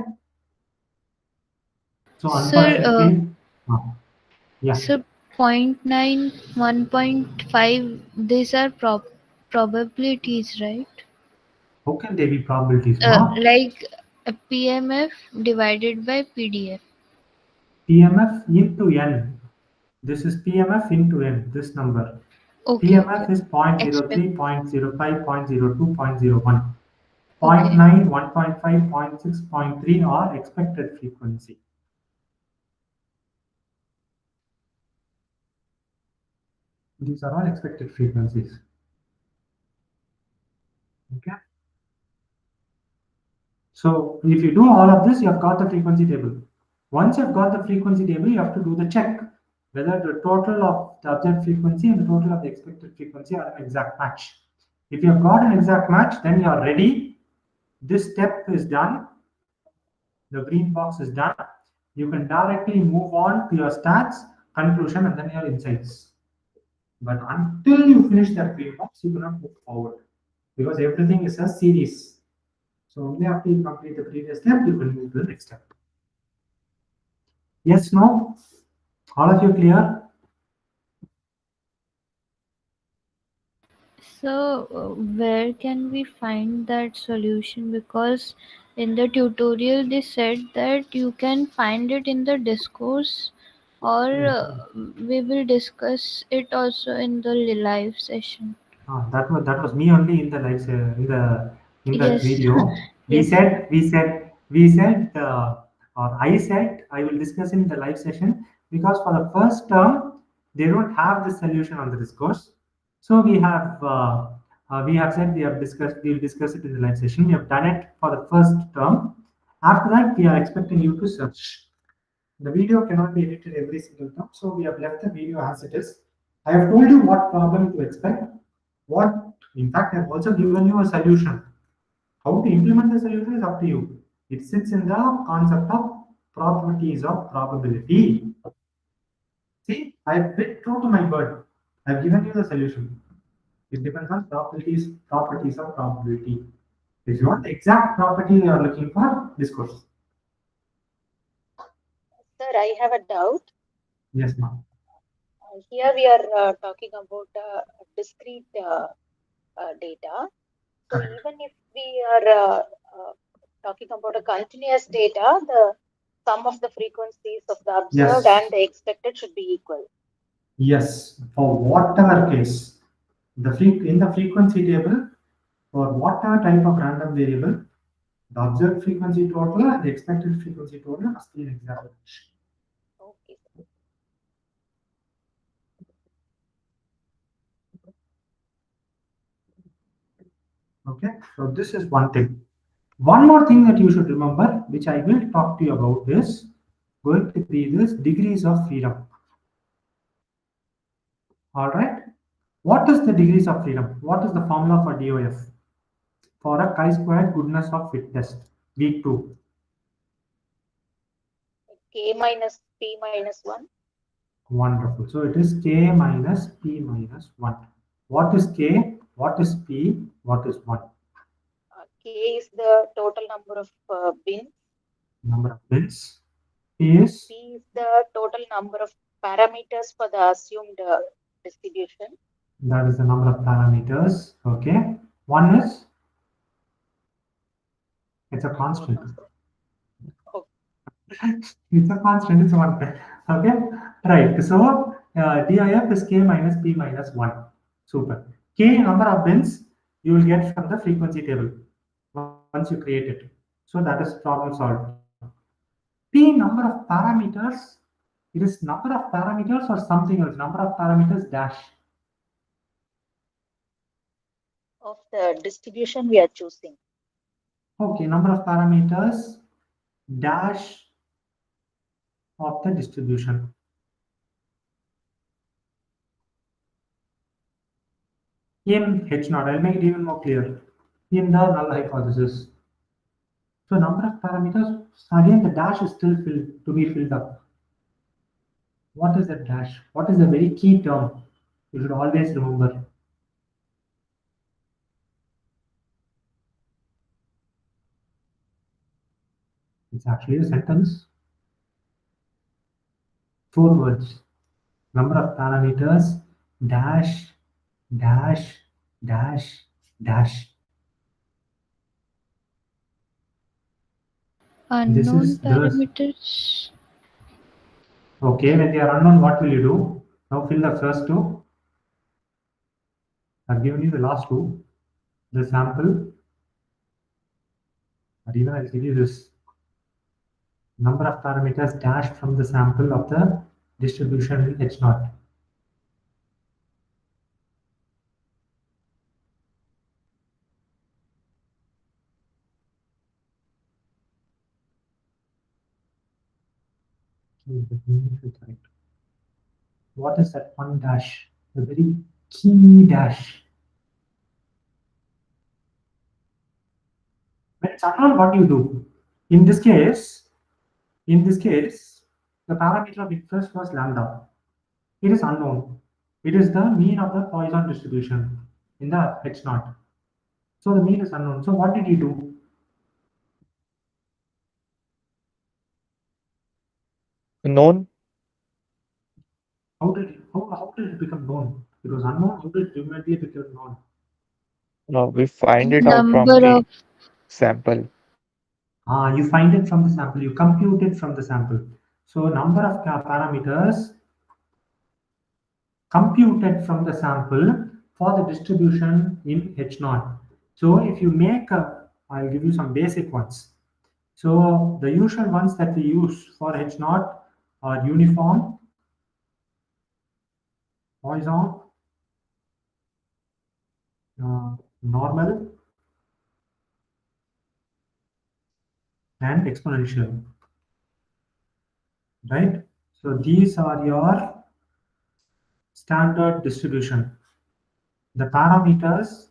So unfortunately, yeah. So 0.9, 1.5, these are probabilities, right? How can they be probabilities? No? Like a PMF divided by PDF. PMF into N. This is PMF into N, this number. Okay, PMF okay. is 0.03, Expect. 0.05, 0.02, 0.01. Okay. 0.9, 1.5, 0.6, 0.3 are expected frequency. These are all expected frequencies. Okay. So if you do all of this, you have got the frequency table. Once you've got the frequency table, you have to do the check whether the total of the observed frequency and the total of the expected frequency are an exact match. If you have got an exact match, then you are ready. This step is done. The green box is done. You can directly move on to your stats, conclusion, and then your insights. But until you finish that green box, you cannot move forward, because everything is a series. So only after you complete the previous step, you can move to the next step. Yes, no? All of you clear? So where can we find that solution? Because in the tutorial they said that you can find it in the discourse, or we will discuss it also in the live session. That was me only in the live in that Yes. video. Yes. Or I said I will discuss in the live session, because for the first term they don't have the solution on the discourse. So we have said we will discuss it in the live session. We have done it for the first term. After that, we are expecting you to search. The video cannot be edited every single time, so we have left the video as it is. I have told you what problem to expect. In fact, I have also given you a solution. How to implement the solution is up to you. It sits in the concept of properties of probability. See, I have been true to my word. I have given you the solution. It depends on properties of probability. If you want the exact property you are looking for, discourse. Sir, I have a doubt. Yes, ma'am. Here we are talking about discrete data. So even if we are talking about a continuous data, the sum of the frequencies of the observed and the expected should be equal. Yes, for whatever case, in the frequency table, for whatever type of random variable, the observed frequency total and the expected frequency total must be an exact match. Okay. Okay, so this is one thing. One more thing that you should remember, which I will talk to you about, is going to be this degrees of freedom. All right. What is the degrees of freedom? What is the formula for DOF? For a chi-squared goodness of fit test, week 2. K minus P minus 1. Wonderful. So it is K minus P minus 1. What is K? What is P? What is 1? K is the total number of bins. Number of bins. P is the total number of parameters for the assumed distribution. That is the number of parameters. Okay. 1 is? It's a constant. Oh. It's a constant. It's 1. Okay. Right. So DIF is K minus P minus 1. Super. K number of bins you will get from the frequency table once you create it. So that is problem solved. P number of parameters, it is number of parameters or something else. Number of parameters dash. of the distribution we are choosing. Okay, number of parameters dash of the distribution. In H0, I'll make it even more clear. In the null hypothesis. So number of parameters, again the dash is still to be filled up. What is that dash? What is the very key term? You should always remember. It's actually a sentence. 4 words. Number of parameters dash dash dash dash. This Unknown is the parameters. okay. When they are unknown, what will you do? Now fill the first two. I've given you the last two. The sample. Or even I'll give you this number of parameters dash from the sample of the distribution in H0. What is that one dash? The very key dash. When it's unknown, what do you do? In this case, the parameter of interest was lambda. It is unknown. It is the mean of the Poisson distribution in the H0. So the mean is unknown. So what did you do? Known? How did it become known? It was unknown. How did it immediately become known? No, we find it out from Number the of sample. You find it from the sample. You compute it from the sample. So number of parameters computed from the sample for the distribution in H0. So if you make I'll give you some basic ones. So the usual ones that we use for H0 are uniform, Poisson, normal, and exponential. Right? So these are your standard distribution. The parameters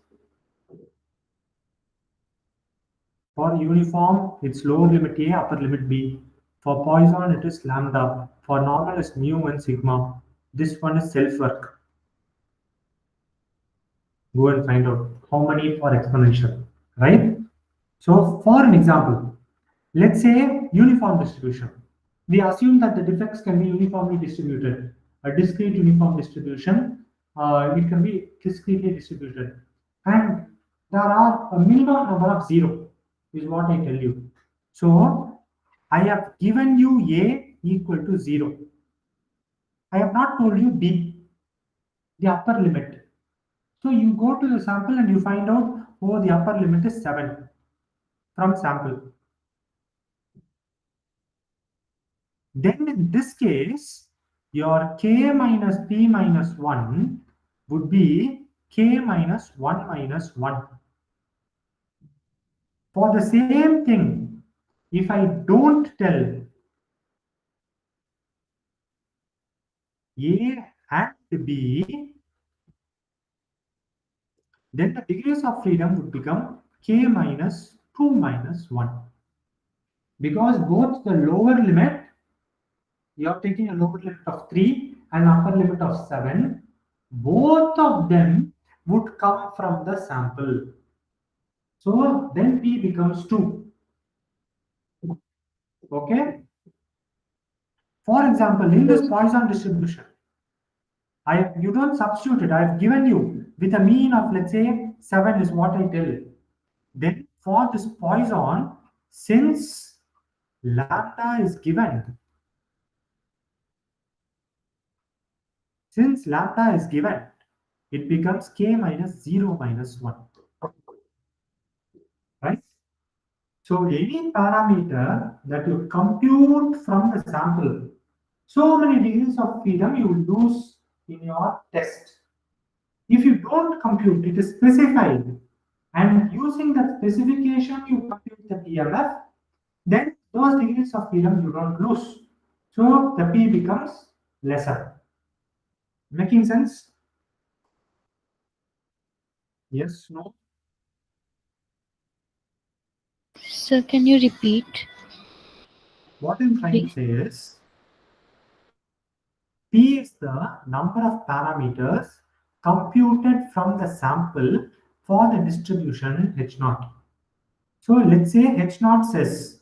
for uniform, it's lower limit A, upper limit B. For Poisson, it is lambda. For normal, it's mu and sigma. This one is self-work. Go and find out how many for exponential, right? So for an example, let's say uniform distribution. We assume that the defects can be uniformly distributed. A discrete uniform distribution, it can be discretely distributed. And there are a minimum number of 0, is what I tell you. So I have given you A equal to 0. I have not told you B, the upper limit. So you go to the sample and you find out, oh, the upper limit is 7 from sample. Then in this case, your K minus P minus 1 would be K minus 1 minus 1. For the same thing, if I don't tell A and B, then the degrees of freedom would become K minus 2 minus 1. Because both the lower limit, you are taking a lower limit of 3 and upper limit of 7, both of them would come from the sample. So then P becomes 2. Okay? For example, in this Poisson distribution, you don't substitute it. I've given you with a mean of, let's say, 7 is what I tell. Then for this Poisson, since lambda is given, it becomes K minus 0 minus 1. Right? So any parameter that you compute from the sample, so many degrees of freedom you will use in your test. If you don't compute, it is specified And using that specification, you compute the PMF, then those degrees of freedom you don't lose. So the P becomes lesser. Making sense? Yes, no? Sir, can you repeat? What I'm trying to say is, P is the number of parameters computed from the sample for the distribution H0. So let's say H0 says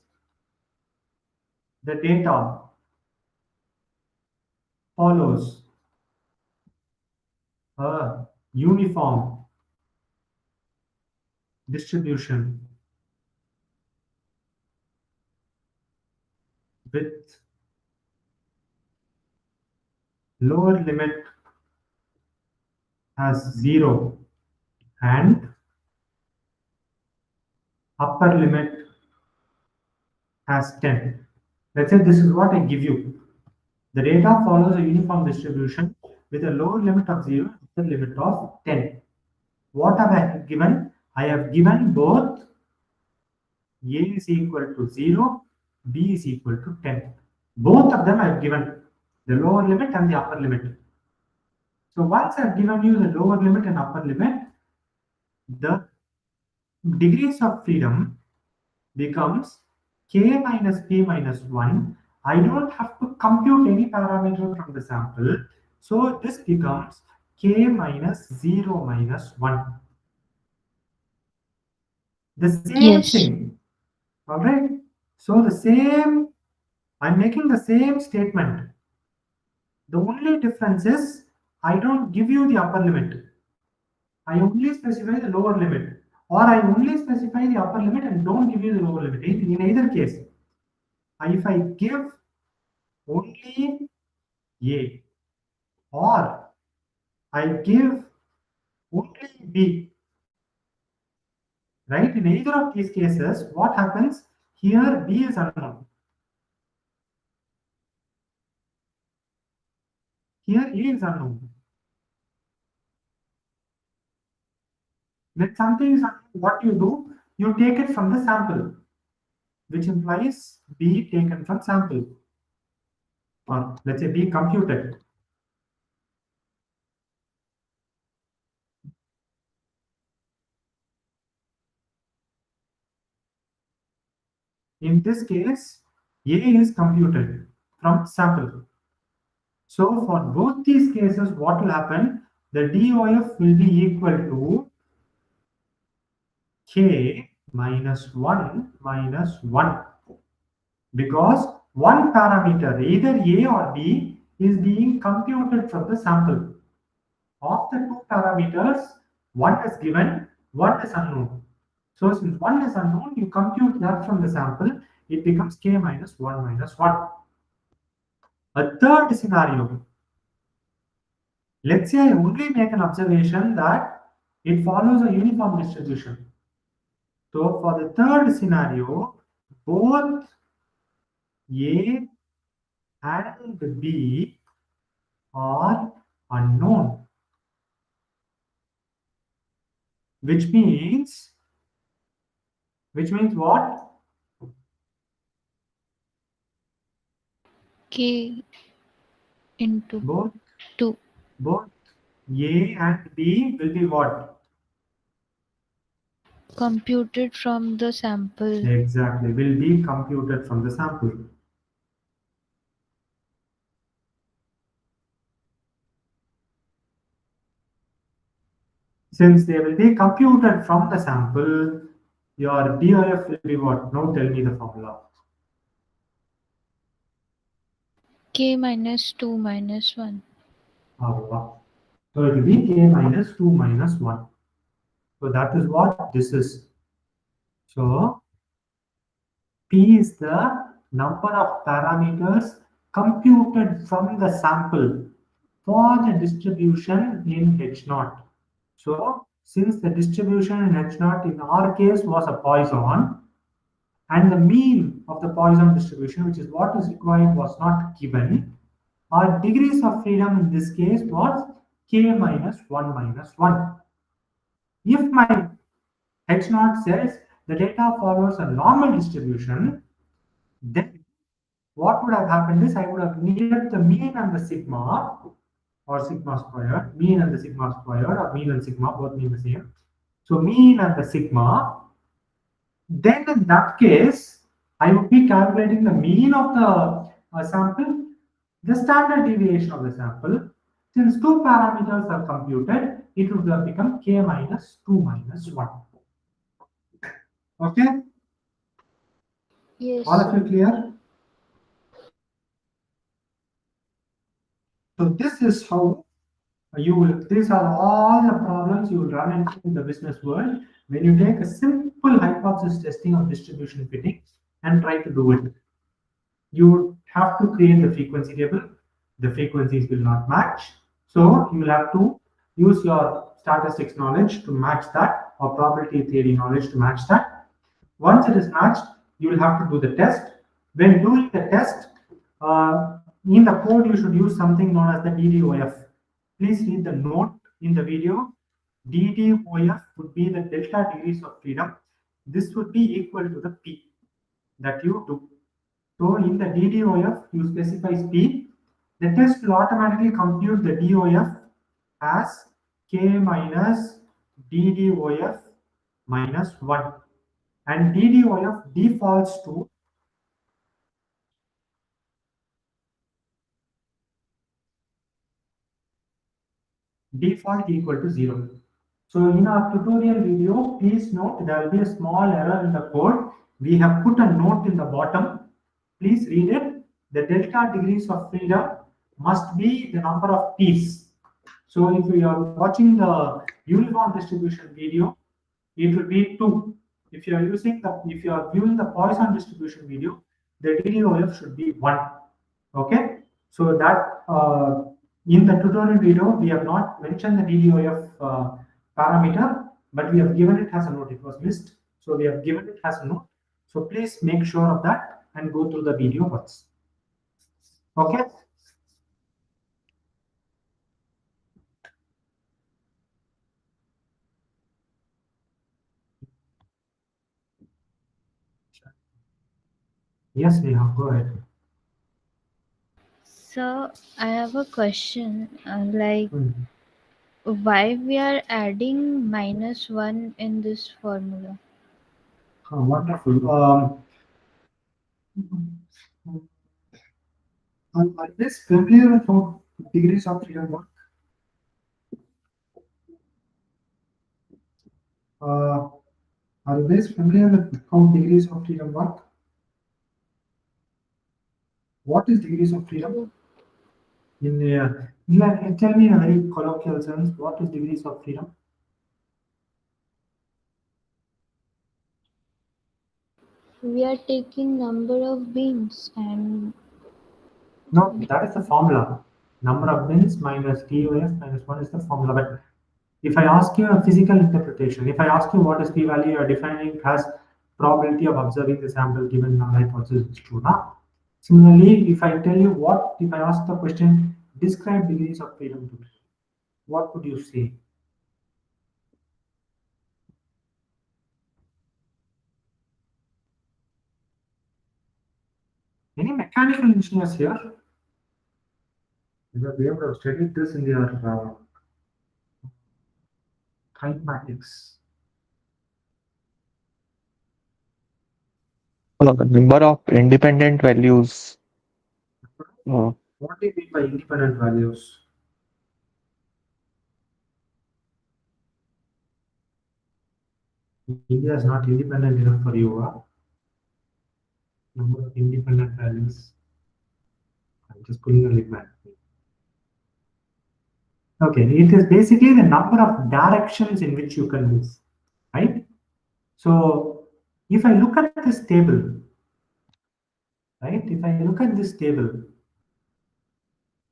the data follows a uniform distribution with lower limit as 0 and upper limit as 10. Let's say this is what I give you. The data follows a uniform distribution with a lower limit of 0 and upper limit of 10. What have I given? I have given both A is equal to 0, B is equal to 10. Both of them I have given, the lower limit and the upper limit. So once I have given you the lower limit and upper limit, the degrees of freedom becomes k minus p minus 1. I don't have to compute any parameter from the sample. So this becomes k minus 0 minus 1. The same Yes. thing. All right. So the same, I'm making the same statement. The only difference is I don't give you the upper limit. I only specify the lower limit, or I only specify the upper limit and don't give you the lower limit. In either case, if I give only A or I give only B, right? In either of these cases, what happens? Here B is unknown. Here A is unknown. When something is unknown, what you do? You take it from the sample, which implies B taken from sample. Or let's say B computed. In this case, A is computed from sample. So for both these cases, what will happen? The DOF will be equal to K minus 1 minus 1. Because one parameter, either A or B, is being computed from the sample. Of the two parameters, one is given, one is unknown. So since one is unknown, you compute that from the sample, it becomes K minus 1 minus 1. A third scenario, let's say I only make an observation that it follows a uniform distribution. So for the third scenario, both A and B are unknown, which means what? K into Both 2. Both A and B will be what? Computed from the sample. Exactly, will be computed from the sample. Since they will be computed from the sample, your DOF will be what? Now tell me the formula. K minus 2 minus 1. So it will be K minus 2 minus 1. So that is what this is. So P is the number of parameters computed from the sample for the distribution in H0. So since the distribution in H0 in our case was a Poisson, and the mean of the Poisson distribution, which is what is required, was not given, our degrees of freedom in this case was K minus 1 minus 1. If my H naught says the data follows a normal distribution, then what would have happened is I would have needed the mean and the sigma, or sigma squared, mean and the sigma squared, or mean and sigma both mean the same. So mean and the sigma. Then in that case, I would be calculating the mean of the sample, the standard deviation of the sample. Since two parameters are computed, it would have become k minus 2 minus 1. Okay? Yes. All of you clear? So this is how you will, these are all the problems you will run into in the business world when you take a simple hypothesis testing of distribution fitting and try to do it. You would have to create the frequency table. The frequencies will not match. So you will have to use your statistics knowledge to match that, or probability theory knowledge to match that. Once it is matched, you will have to do the test. When doing the test, in the code, you should use something known as the DDOF. Please read the note in the video. DDOF would be the delta degrees of freedom. This would be equal to the P that you do. So in the DDOF, you specify P. The test will automatically compute the DOF as K minus DDOF minus 1. And DDOF defaults to default equal to 0. So in our tutorial video, please note there will be a small error in the code. We have put a note in the bottom. Please read it. The delta degrees of freedom must be the number of p's. So if you are watching the uniform distribution video, it will be 2. If you are viewing the Poisson distribution video, the DDOF should be 1. Okay. So that in the tutorial video, we have not mentioned the DDOF parameter, but we have given it as a note. It was missed. So we have given it as a note. So please make sure of that and go through the video once. Okay. Yes, Neha, go ahead. So I have a question, why we are adding -1 in this formula? Oh, wonderful. Are this familiar with how degrees of freedom work? Are this familiar with how degrees of freedom work? What is degrees of freedom? Tell me in a very colloquial sense, what is degrees of freedom? We are taking number of beans and... No, that is the formula. Number of bins minus DOF minus 1 is the formula. But if I ask you a physical interpretation, if I ask you what is p-value, you are defining it as probability of observing the sample given null hypothesis is true. Now, similarly, if I tell you if I ask the question, describe degrees of freedom to me, what would you say? Any mechanical engineers here? You have able to study this in your kinematics. The number of independent values. What do you mean by independent values? India is not independent enough for you, huh? Number of independent values. I'm just putting a link back. Okay, it is basically the number of directions in which you can move, right? So if I look at this table, right? If I look at this table,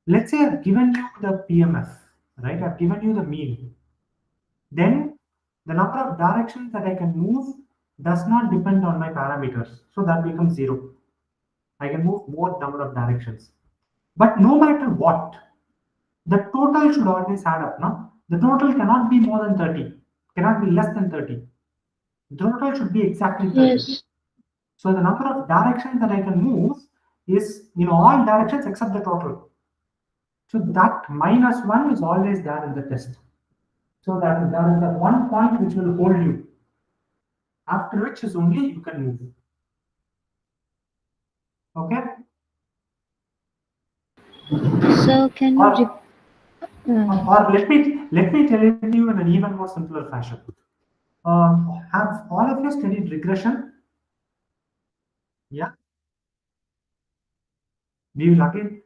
let's say I've given you the PMF, right? I've given you the mean. Then the number of directions that I can move does not depend on my parameters. So that becomes 0. I can move more number of directions. But no matter what, the total should always add up. No? The total cannot be more than 30, cannot be less than 30. The total should be exactly 30. Yes. So the number of directions that I can move is in all directions except the total. So that -1 is always there in the test. So that there is that one point which will hold you. After which is only you can move. Okay? So can you or let me tell you in an even more simpler fashion. Have all of you studied regression? Yeah. We will again.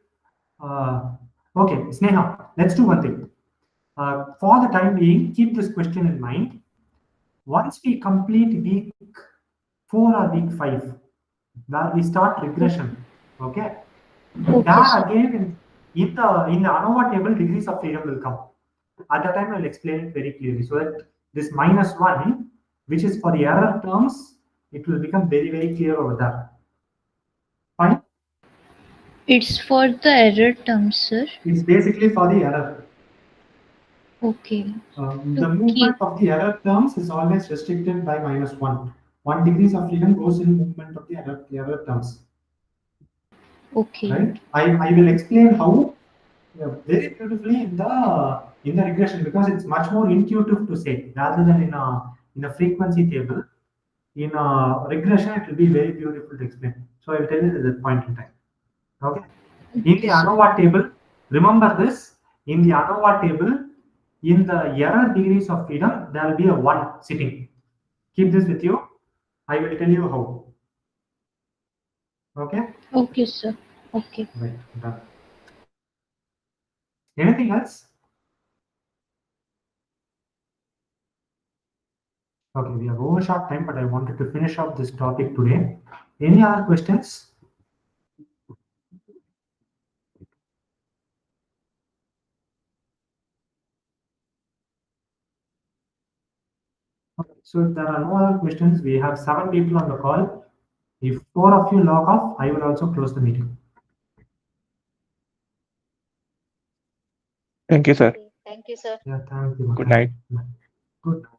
Okay, Sneha, let's do one thing. For the time being, keep this question in mind. Once we complete week 4 or week 5, where we start regression, okay? There again, in the ANOVA table, degrees of freedom will come. At that time, I will explain it very clearly. So that this -1, which is for the error terms, it will become very, very clear over there. Fine? It's for the error terms, sir. It's basically for the error. Okay. The movement of the error terms is always restricted by -1. 1 degrees of freedom goes in movement of the error terms. Okay. Right? I will explain how very beautifully in the regression, because it's much more intuitive to say rather than in a frequency table. In a regression, it will be very beautiful to explain. So I will tell you at that point in time. Okay. In the ANOVA table, remember this. In the ANOVA table, in the error degrees of freedom, there will be a 1 sitting. Keep this with you. I will tell you how. Okay? Okay, sir. Okay. Right. Done. Anything else? Okay, we have overshot time, but I wanted to finish up this topic today. Any other questions? Okay, so if there are no other questions, we have 7 people on the call. If 4 of you log off, I will also close the meeting. Thank you, sir. Okay, thank you, sir. Yeah, thank you. Good night. Good night.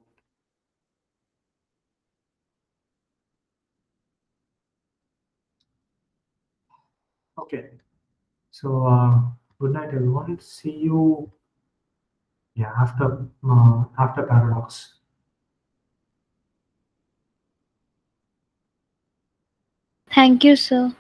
Okay. So good night, everyone. See you. Yeah, after Paradox. Thank you, sir.